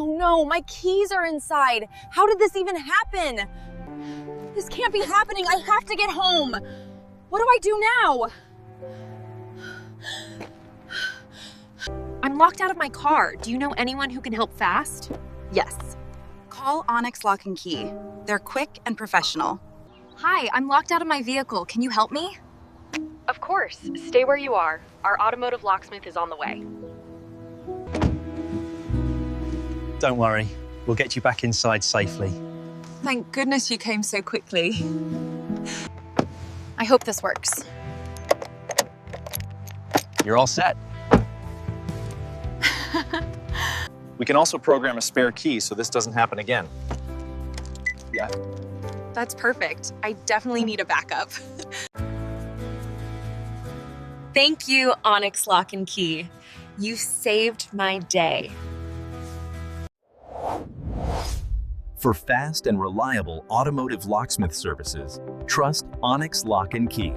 Oh no, my keys are inside. How did this even happen? This can't be happening. I have to get home. What do I do now? I'm locked out of my car. Do you know anyone who can help fast? Yes. Call Onyx Lock Key. They're quick and professional. Hi, I'm locked out of my vehicle. Can you help me? Of course. Stay where you are. Our automotive locksmith is on the way. Don't worry. We'll get you back inside safely. Thank goodness you came so quickly. I hope this works. You're all set. We can also program a spare key so this doesn't happen again. Yeah. That's perfect. I definitely need a backup. Thank you, Onyx Lock and Key. You saved my day. For fast and reliable automotive locksmith services, trust Onyx Lock and Key.